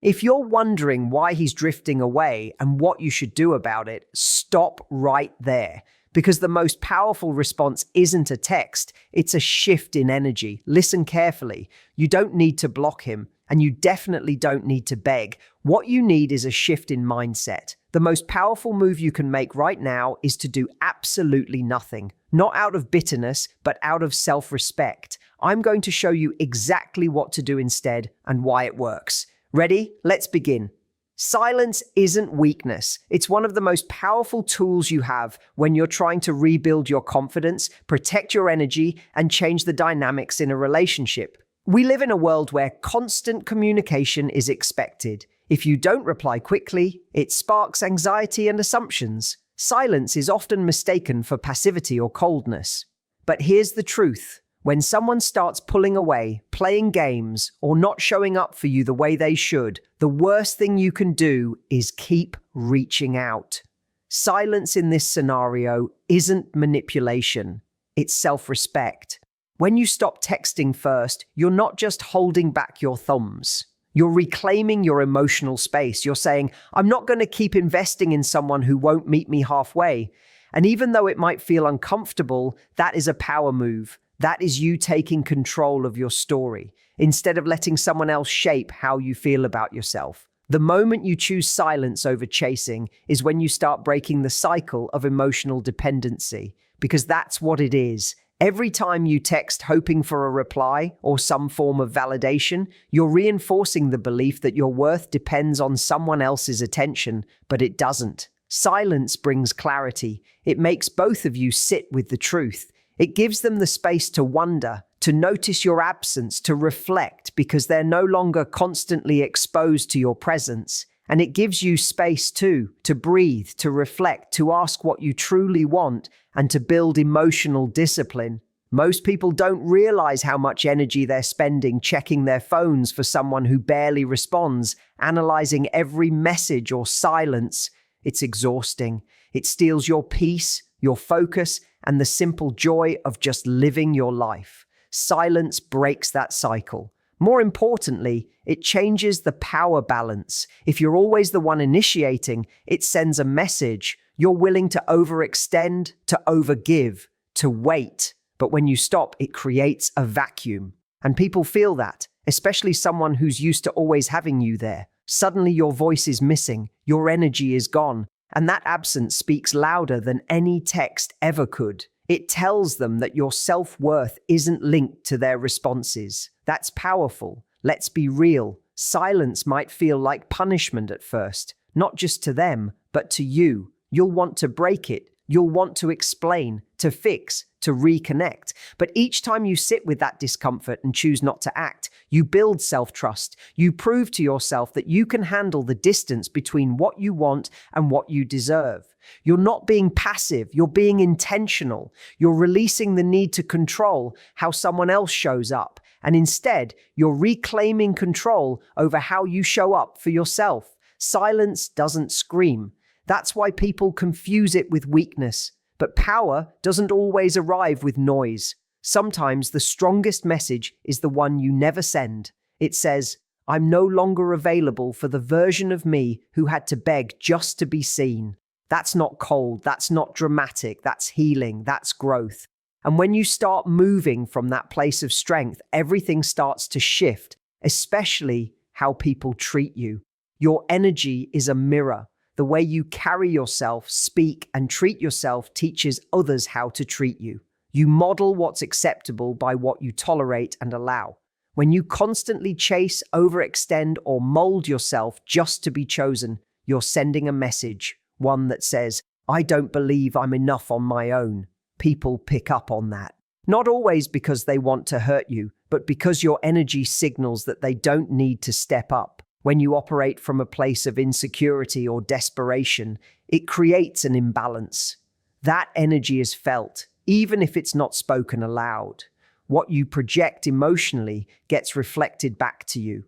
If you're wondering why he's drifting away and what you should do about it, stop right there. Because the most powerful response isn't a text, it's a shift in energy. Listen carefully. You don't need to block him, and you definitely don't need to beg. What you need is a shift in mindset. The most powerful move you can make right now is to do absolutely nothing. Not out of bitterness, but out of self-respect. I'm going to show you exactly what to do instead and why it works. Ready? Let's begin. Silence isn't weakness. It's one of the most powerful tools you have when you're trying to rebuild your confidence, protect your energy, and change the dynamics in a relationship. We live in a world where constant communication is expected. If you don't reply quickly, it sparks anxiety and assumptions. Silence is often mistaken for passivity or coldness. But here's the truth. When someone starts pulling away, playing games, or not showing up for you the way they should, the worst thing you can do is keep reaching out. Silence in this scenario isn't manipulation, it's self-respect. When you stop texting first, you're not just holding back your thumbs. You're reclaiming your emotional space. You're saying, I'm not going to keep investing in someone who won't meet me halfway. And even though it might feel uncomfortable, that is a power move. That is you taking control of your story, instead of letting someone else shape how you feel about yourself. The moment you choose silence over chasing is when you start breaking the cycle of emotional dependency, because that's what it is. Every time you text hoping for a reply or some form of validation, you're reinforcing the belief that your worth depends on someone else's attention, but it doesn't. Silence brings clarity. It makes both of you sit with the truth. It gives them the space to wonder, to notice your absence, to reflect, because they're no longer constantly exposed to your presence. And it gives you space too, to breathe, to reflect, to ask what you truly want, and to build emotional discipline. Most people don't realize how much energy they're spending checking their phones for someone who barely responds, analyzing every message or silence. It's exhausting. It steals your peace, your focus, and the simple joy of just living your life. Silence breaks that cycle. More importantly, it changes the power balance. If you're always the one initiating, it sends a message. You're willing to overextend, to overgive, to wait. But when you stop, it creates a vacuum. And people feel that, especially someone who's used to always having you there. Suddenly your voice is missing, your energy is gone. And that absence speaks louder than any text ever could. It tells them that your self-worth isn't linked to their responses. That's powerful. Let's be real. Silence might feel like punishment at first, not just to them, but to you. You'll want to break it. You'll want to explain, to fix, to reconnect. But each time you sit with that discomfort and choose not to act, you build self-trust. You prove to yourself that you can handle the distance between what you want and what you deserve. You're not being passive, you're being intentional. You're releasing the need to control how someone else shows up. And instead, you're reclaiming control over how you show up for yourself. Silence doesn't scream. That's why people confuse it with weakness. But power doesn't always arrive with noise. Sometimes the strongest message is the one you never send. It says, I'm no longer available for the version of me who had to beg just to be seen. That's not cold, that's not dramatic, that's healing, that's growth. And when you start moving from that place of strength, everything starts to shift, especially how people treat you. Your energy is a mirror. The way you carry yourself, speak, and treat yourself teaches others how to treat you. You model what's acceptable by what you tolerate and allow. When you constantly chase, overextend, or mold yourself just to be chosen, you're sending a message, one that says, I don't believe I'm enough on my own. People pick up on that. Not always because they want to hurt you, but because your energy signals that they don't need to step up. When you operate from a place of insecurity or desperation, it creates an imbalance. That energy is felt, even if it's not spoken aloud. What you project emotionally gets reflected back to you.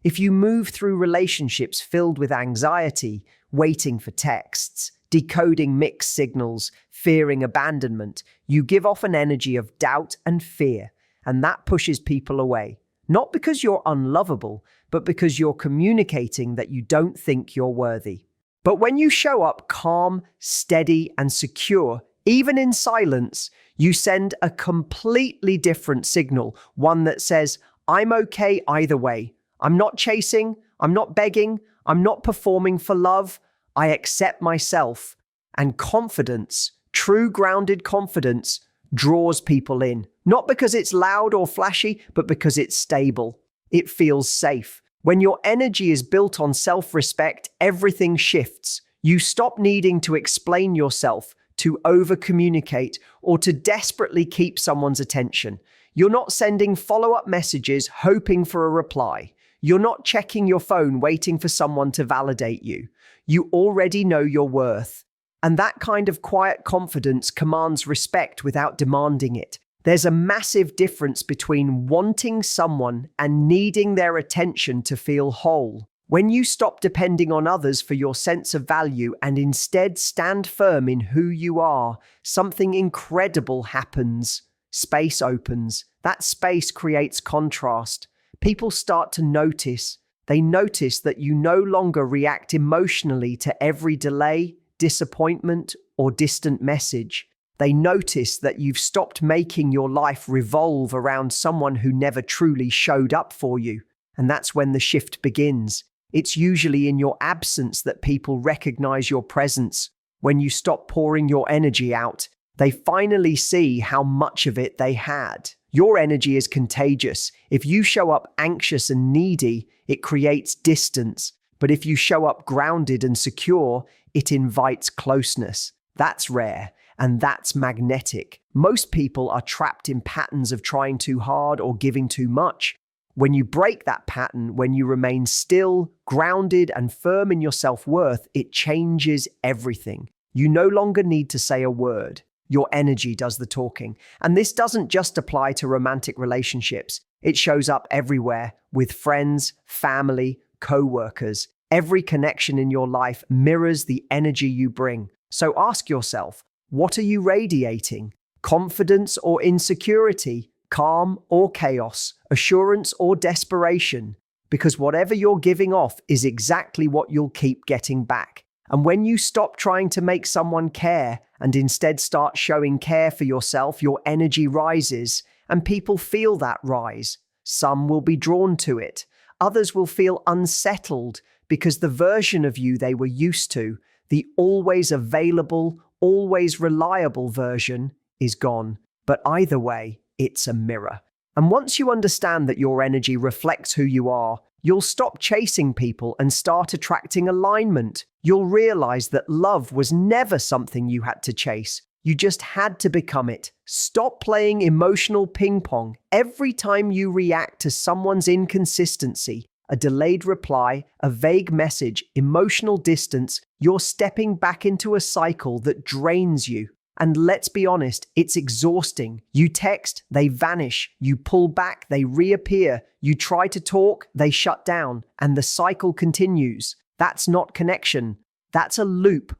If you move through relationships filled with anxiety, waiting for texts, decoding mixed signals, fearing abandonment, you give off an energy of doubt and fear, and that pushes people away. Not because you're unlovable, but because you're communicating that you don't think you're worthy. But when you show up calm, steady, and secure, even in silence, you send a completely different signal, one that says, I'm okay either way. I'm not chasing, I'm not begging, I'm not performing for love. I accept myself. And confidence, true grounded confidence, draws people in. Not because it's loud or flashy, but because it's stable. It feels safe. When your energy is built on self-respect, everything shifts. You stop needing to explain yourself, to over-communicate, or to desperately keep someone's attention. You're not sending follow-up messages hoping for a reply. You're not checking your phone waiting for someone to validate you. You already know your worth. And that kind of quiet confidence commands respect without demanding it. There's a massive difference between wanting someone and needing their attention to feel whole. When you stop depending on others for your sense of value and instead stand firm in who you are, something incredible happens. Space opens. That space creates contrast. People start to notice. They notice that you no longer react emotionally to every delay, disappointment, or distant message. They notice that you've stopped making your life revolve around someone who never truly showed up for you. And that's when the shift begins. It's usually in your absence that people recognize your presence. When you stop pouring your energy out, they finally see how much of it they had. Your energy is contagious. If you show up anxious and needy, it creates distance. But if you show up grounded and secure, it invites closeness. That's rare. And that's magnetic. Most people are trapped in patterns of trying too hard or giving too much. When you break that pattern, when you remain still, grounded, and firm in your self-worth, it changes everything. You no longer need to say a word. Your energy does the talking. And this doesn't just apply to romantic relationships. It shows up everywhere, with friends, family, co-workers. Every connection in your life mirrors the energy you bring. So ask yourself, what are you radiating? Confidence or insecurity? Calm or chaos? Assurance or desperation? Because whatever you're giving off is exactly what you'll keep getting back. And when you stop trying to make someone care and instead start showing care for yourself, your energy rises, and people feel that rise. Some will be drawn to it. Others will feel unsettled because the version of you they were used to, the always available, always reliable version, is gone. But either way, it's a mirror. And once you understand that your energy reflects who you are, you'll stop chasing people and start attracting alignment. You'll realize that love was never something you had to chase. You just had to become it. Stop playing emotional ping pong. Every time you react to someone's inconsistency, a delayed reply, a vague message, emotional distance, you're stepping back into a cycle that drains you. And let's be honest, it's exhausting. You text, they vanish. You pull back, they reappear. You try to talk, they shut down. And the cycle continues. That's not connection. That's a loop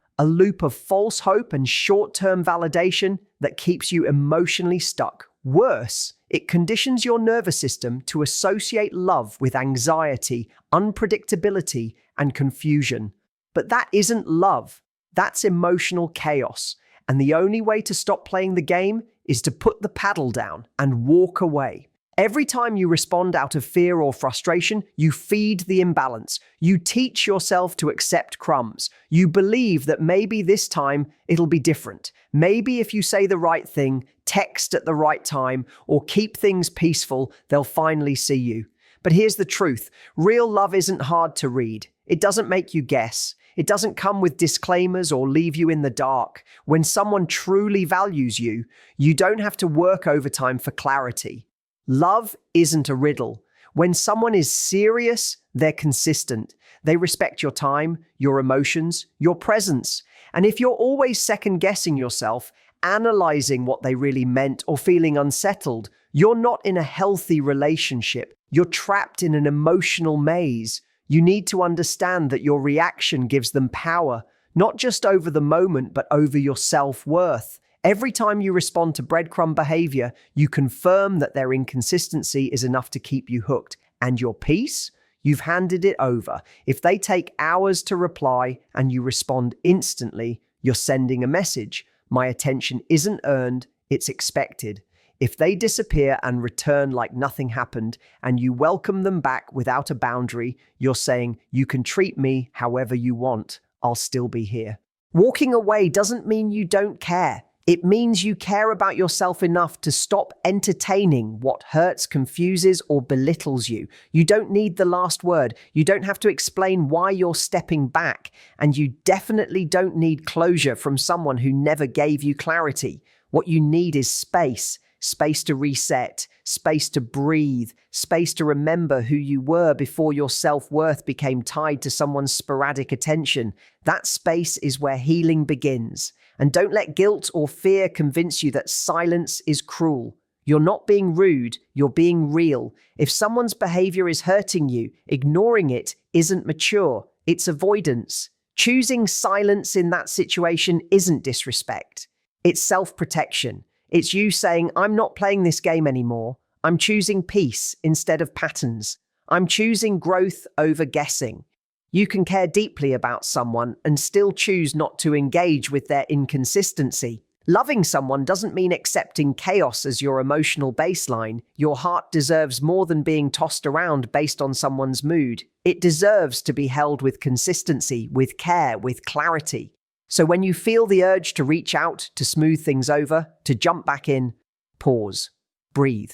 of false hope and short-term validation that keeps you emotionally stuck. Worse, it conditions your nervous system to associate love with anxiety, unpredictability, and confusion. But that isn't love. That's emotional chaos. And the only way to stop playing the game is to put the paddle down and walk away. Every time you respond out of fear or frustration, you feed the imbalance. You teach yourself to accept crumbs. You believe that maybe this time it'll be different. Maybe if you say the right thing, text at the right time, or keep things peaceful, they'll finally see you. But here's the truth. Real love isn't hard to read. It doesn't make you guess. It doesn't come with disclaimers or leave you in the dark. When someone truly values you, you don't have to work overtime for clarity. Love isn't a riddle. When someone is serious, they're consistent. They respect your time, your emotions, your presence. And if you're always second-guessing yourself, analyzing what they really meant, or feeling unsettled, you're not in a healthy relationship. You're trapped in an emotional maze. You need to understand that your reaction gives them power, not just over the moment, but over your self-worth. Every time you respond to breadcrumb behavior, you confirm that their inconsistency is enough to keep you hooked. And your peace? You've handed it over. If they take hours to reply and you respond instantly, you're sending a message. My attention isn't earned, it's expected. If they disappear and return like nothing happened, and you welcome them back without a boundary, you're saying, you can treat me however you want. I'll still be here. Walking away doesn't mean you don't care. It means you care about yourself enough to stop entertaining what hurts, confuses, or belittles you. You don't need the last word. You don't have to explain why you're stepping back. And you definitely don't need closure from someone who never gave you clarity. What you need is space. Space to reset, space to breathe, space to remember who you were before your self-worth became tied to someone's sporadic attention. That space is where healing begins. And don't let guilt or fear convince you that silence is cruel. You're not being rude, you're being real. If someone's behavior is hurting you, ignoring it isn't mature, it's avoidance. Choosing silence in that situation isn't disrespect, it's self-protection. It's you saying, I'm not playing this game anymore. I'm choosing peace instead of patterns. I'm choosing growth over guessing. You can care deeply about someone and still choose not to engage with their inconsistency. Loving someone doesn't mean accepting chaos as your emotional baseline. Your heart deserves more than being tossed around based on someone's mood. It deserves to be held with consistency, with care, with clarity. So when you feel the urge to reach out, to smooth things over, to jump back in, pause, breathe.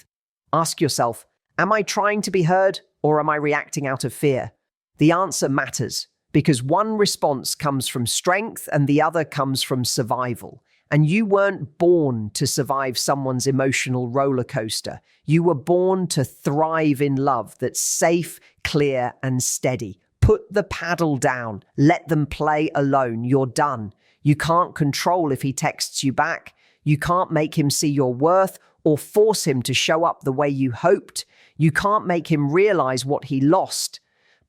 Ask yourself, am I trying to be heard or am I reacting out of fear? The answer matters because one response comes from strength and the other comes from survival. And you weren't born to survive someone's emotional roller coaster. You were born to thrive in love that's safe, clear, and steady. Put the paddle down. Let them play alone. You're done. You can't control if he texts you back. You can't make him see your worth or force him to show up the way you hoped. You can't make him realize what he lost.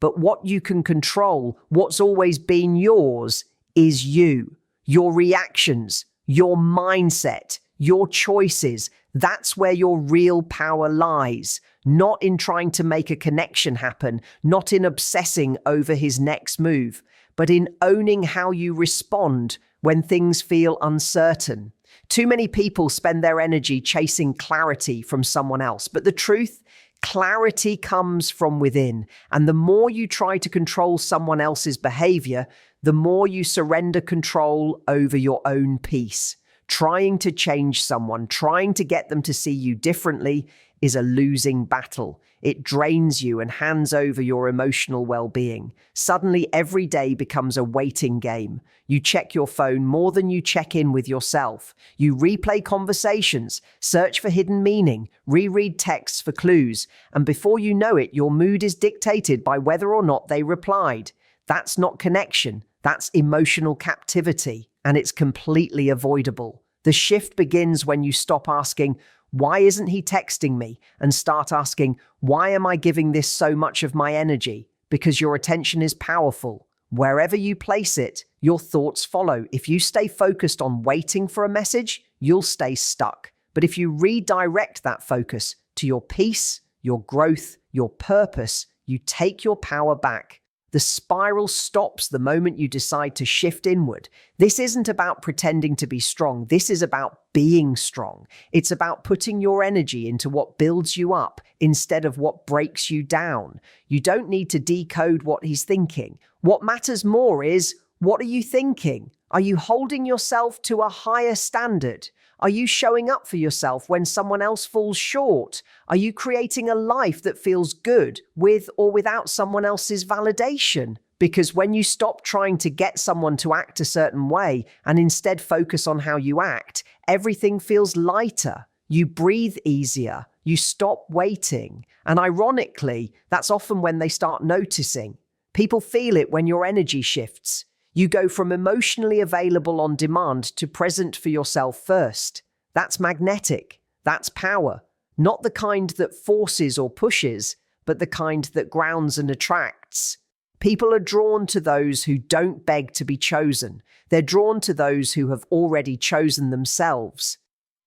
But what you can control, what's always been yours, is you. Your reactions, your mindset, your choices. That's where your real power lies. Not in trying to make a connection happen, not in obsessing over his next move, but in owning how you respond when things feel uncertain. Too many people spend their energy chasing clarity from someone else, but the truth, clarity comes from within. And the more you try to control someone else's behavior, the more you surrender control over your own peace. Trying to change someone, trying to get them to see you differently is a losing battle. It drains you and hands over your emotional well-being. Suddenly, every day becomes a waiting game. You check your phone more than you check in with yourself. You replay conversations, search for hidden meaning, reread texts for clues, and before you know it, your mood is dictated by whether or not they replied. That's not connection, that's emotional captivity, and it's completely avoidable. The shift begins when you stop asking, why isn't he texting me? And start asking, why am I giving this so much of my energy? Because your attention is powerful. Wherever you place it, your thoughts follow. If you stay focused on waiting for a message, you'll stay stuck. But if you redirect that focus to your peace, your growth, your purpose, you take your power back. The spiral stops the moment you decide to shift inward. This isn't about pretending to be strong. This is about being strong. It's about putting your energy into what builds you up instead of what breaks you down. You don't need to decode what he's thinking. What matters more is, what are you thinking? Are you holding yourself to a higher standard? Are you showing up for yourself when someone else falls short? Are you creating a life that feels good with or without someone else's validation? Because when you stop trying to get someone to act a certain way and instead focus on how you act, everything feels lighter. You breathe easier. You stop waiting. And ironically, that's often when they start noticing. People feel it when your energy shifts. You go from emotionally available on demand to present for yourself first. That's magnetic. That's power. Not the kind that forces or pushes, but the kind that grounds and attracts. People are drawn to those who don't beg to be chosen. They're drawn to those who have already chosen themselves.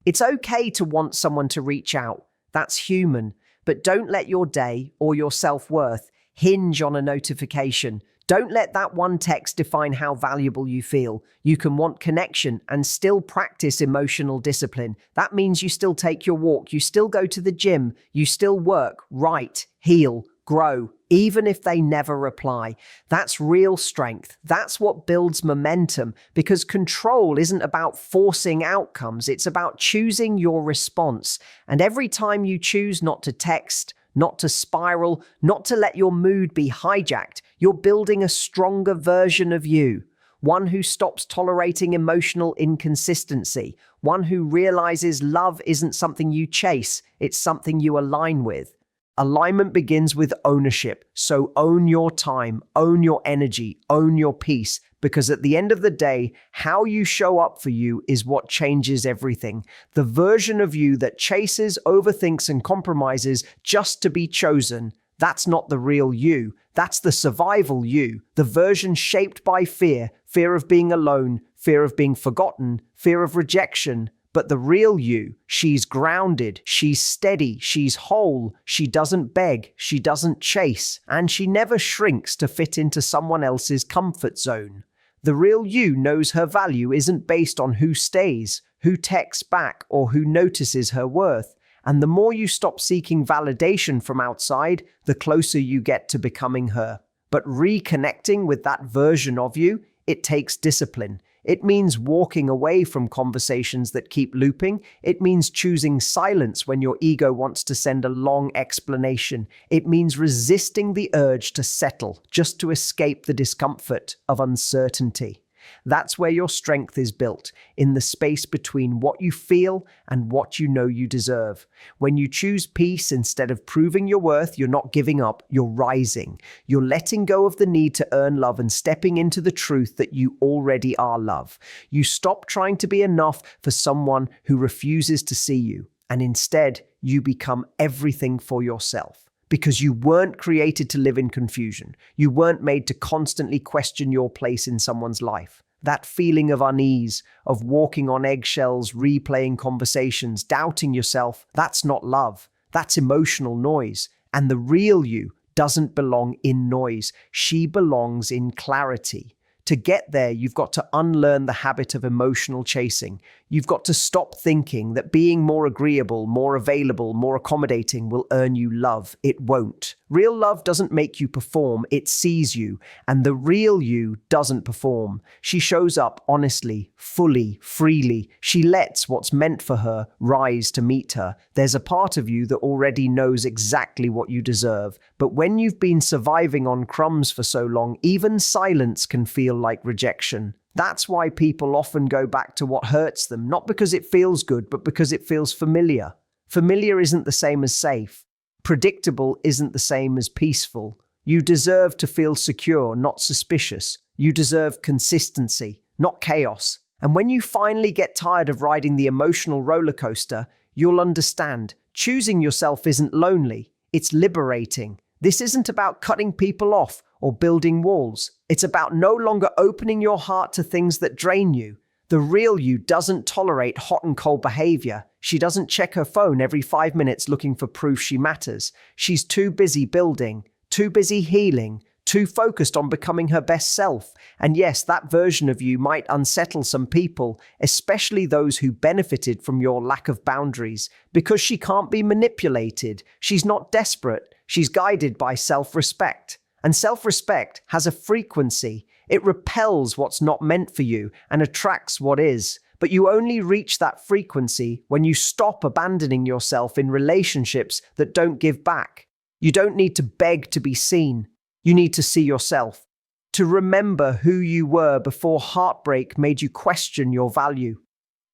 It's okay to want someone to reach out. That's human. But don't let your day or your self-worth hinge on a notification. Don't let that one text define how valuable you feel. You can want connection and still practice emotional discipline. That means you still take your walk, you still go to the gym, you still work, write, heal, grow, even if they never reply. That's real strength. That's what builds momentum, because control isn't about forcing outcomes. It's about choosing your response. And every time you choose not to text, not to spiral, not to let your mood be hijacked, you're building a stronger version of you. One who stops tolerating emotional inconsistency. One who realizes love isn't something you chase, it's something you align with. Alignment begins with ownership. So own your time, own your energy, own your peace, because at the end of the day, how you show up for you is what changes everything. The version of you that chases, overthinks, and compromises just to be chosen, that's not the real you. That's the survival you, the version shaped by fear, fear of being alone, fear of being forgotten, fear of rejection. But the real you, she's grounded, she's steady, she's whole, she doesn't beg, she doesn't chase, and she never shrinks to fit into someone else's comfort zone. The real you knows her value isn't based on who stays, who texts back, or who notices her worth. And the more you stop seeking validation from outside, the closer you get to becoming her. But reconnecting with that version of you, it takes discipline. It means walking away from conversations that keep looping. It means choosing silence when your ego wants to send a long explanation. It means resisting the urge to settle just to escape the discomfort of uncertainty. That's where your strength is built, in the space between what you feel and what you know you deserve. When you choose peace instead of proving your worth, you're not giving up, you're rising. You're letting go of the need to earn love and stepping into the truth that you already are love. You stop trying to be enough for someone who refuses to see you, and instead you become everything for yourself. Because you weren't created to live in confusion. You weren't made to constantly question your place in someone's life. That feeling of unease, of walking on eggshells, replaying conversations, doubting yourself, that's not love. That's emotional noise. And the real you doesn't belong in noise. She belongs in clarity. To get there, you've got to unlearn the habit of emotional chasing. You've got to stop thinking that being more agreeable, more available, more accommodating will earn you love. It won't. Real love doesn't make you perform, it sees you. And the real you doesn't perform. She shows up honestly, fully, freely. She lets what's meant for her rise to meet her. There's a part of you that already knows exactly what you deserve. But when you've been surviving on crumbs for so long, even silence can feel like rejection. That's why people often go back to what hurts them, not because it feels good, but because it feels familiar. Familiar isn't the same as safe. Predictable isn't the same as peaceful. You deserve to feel secure, not suspicious. You deserve consistency, not chaos. And when you finally get tired of riding the emotional roller coaster, you'll understand. Choosing yourself isn't lonely. It's liberating. This isn't about cutting people off or building walls. It's about no longer opening your heart to things that drain you. The real you doesn't tolerate hot and cold behavior. She doesn't check her phone every 5 minutes looking for proof she matters. She's too busy building, too busy healing, too focused on becoming her best self. And yes, that version of you might unsettle some people, especially those who benefited from your lack of boundaries, because she can't be manipulated. She's not desperate. She's guided by self-respect. And self-respect has a frequency. It repels what's not meant for you and attracts what is. But you only reach that frequency when you stop abandoning yourself in relationships that don't give back. You don't need to beg to be seen. You need to see yourself. To remember who you were before heartbreak made you question your value.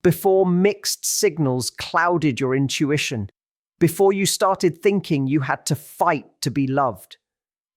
Before mixed signals clouded your intuition. Before you started thinking you had to fight to be loved.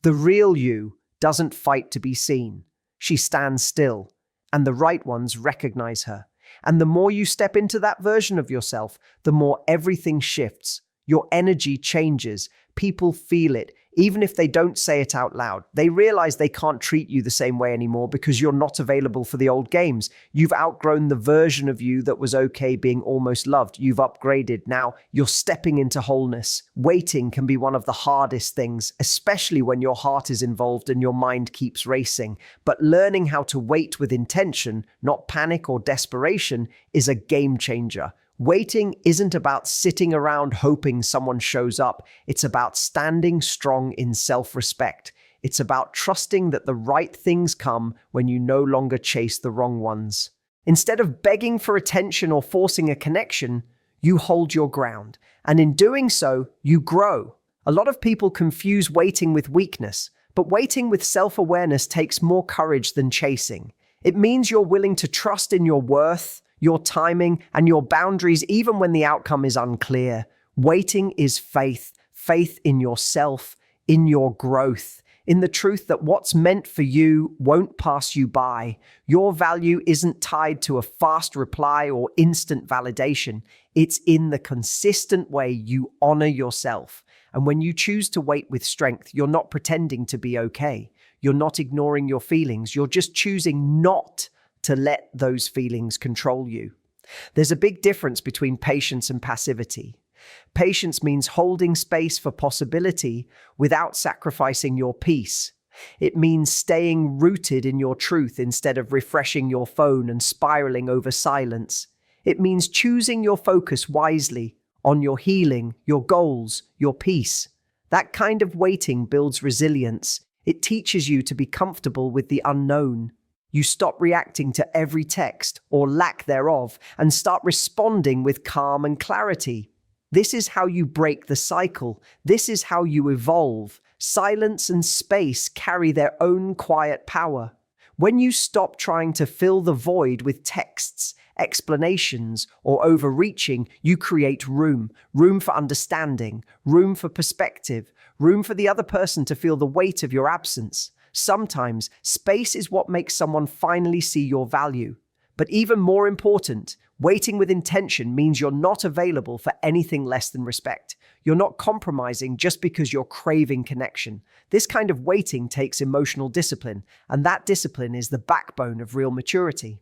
The real you doesn't fight to be seen. She stands still, and the right ones recognize her. And the more you step into that version of yourself, the more everything shifts. Your energy changes. People feel it. Even if they don't say it out loud, they realize they can't treat you the same way anymore because you're not available for the old games. You've outgrown the version of you that was okay being almost loved. You've upgraded. Now you're stepping into wholeness. Waiting can be one of the hardest things, especially when your heart is involved and your mind keeps racing. But learning how to wait with intention, not panic or desperation, is a game changer. Waiting isn't about sitting around hoping someone shows up. It's about standing strong in self-respect. It's about trusting that the right things come when you no longer chase the wrong ones. Instead of begging for attention or forcing a connection, you hold your ground. And in doing so, you grow. A lot of people confuse waiting with weakness, but waiting with self-awareness takes more courage than chasing. It means you're willing to trust in your worth, your timing, and your boundaries even when the outcome is unclear. Waiting is faith. Faith in yourself, in your growth, in the truth that what's meant for you won't pass you by. Your value isn't tied to a fast reply or instant validation. It's in the consistent way you honor yourself. And when you choose to wait with strength, you're not pretending to be okay. You're not ignoring your feelings. You're just choosing not to let those feelings control you. There's a big difference between patience and passivity. Patience means holding space for possibility without sacrificing your peace. It means staying rooted in your truth instead of refreshing your phone and spiraling over silence. It means choosing your focus wisely on your healing, your goals, your peace. That kind of waiting builds resilience. It teaches you to be comfortable with the unknown. You stop reacting to every text or lack thereof and start responding with calm and clarity. This is how you break the cycle. This is how you evolve. Silence and space carry their own quiet power. When you stop trying to fill the void with texts, explanations, or overreaching, you create room. Room for understanding, room for perspective, room for the other person to feel the weight of your absence. Sometimes, space is what makes someone finally see your value. But even more important, waiting with intention means you're not available for anything less than respect. You're not compromising just because you're craving connection. This kind of waiting takes emotional discipline, and that discipline is the backbone of real maturity.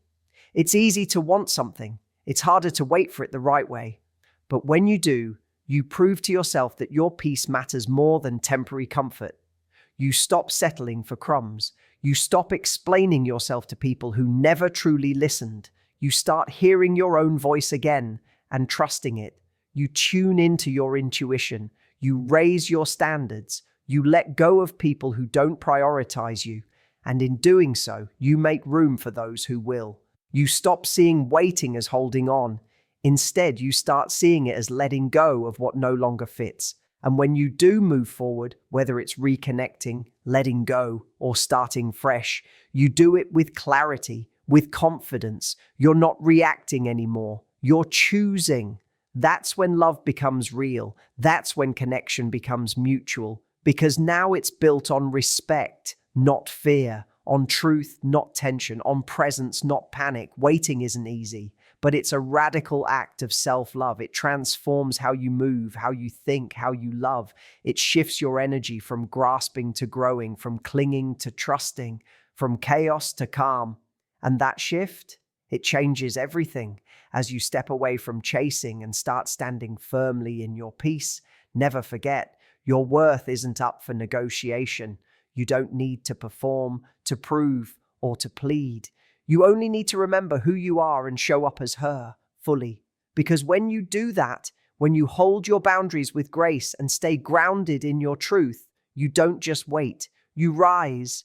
It's easy to want something. It's harder to wait for it the right way. But when you do, you prove to yourself that your peace matters more than temporary comfort. You stop settling for crumbs. You stop explaining yourself to people who never truly listened. You start hearing your own voice again and trusting it. You tune into your intuition. You raise your standards. You let go of people who don't prioritize you. And in doing so, you make room for those who will. You stop seeing waiting as holding on. Instead, you start seeing it as letting go of what no longer fits. And when you do move forward, whether it's reconnecting, letting go, or starting fresh, you do it with clarity, with confidence. You're not reacting anymore. You're choosing. That's when love becomes real. That's when connection becomes mutual. Because now it's built on respect, not fear, on truth, not tension, on presence, not panic. Waiting isn't easy, but it's a radical act of self-love. It transforms how you move, how you think, how you love. It shifts your energy from grasping to growing, from clinging to trusting, from chaos to calm. And that shift, it changes everything. As you step away from chasing and start standing firmly in your peace, never forget, your worth isn't up for negotiation. You don't need to perform, to prove, or to plead. You only need to remember who you are and show up as her, fully. Because when you do that, when you hold your boundaries with grace and stay grounded in your truth, you don't just wait. You rise,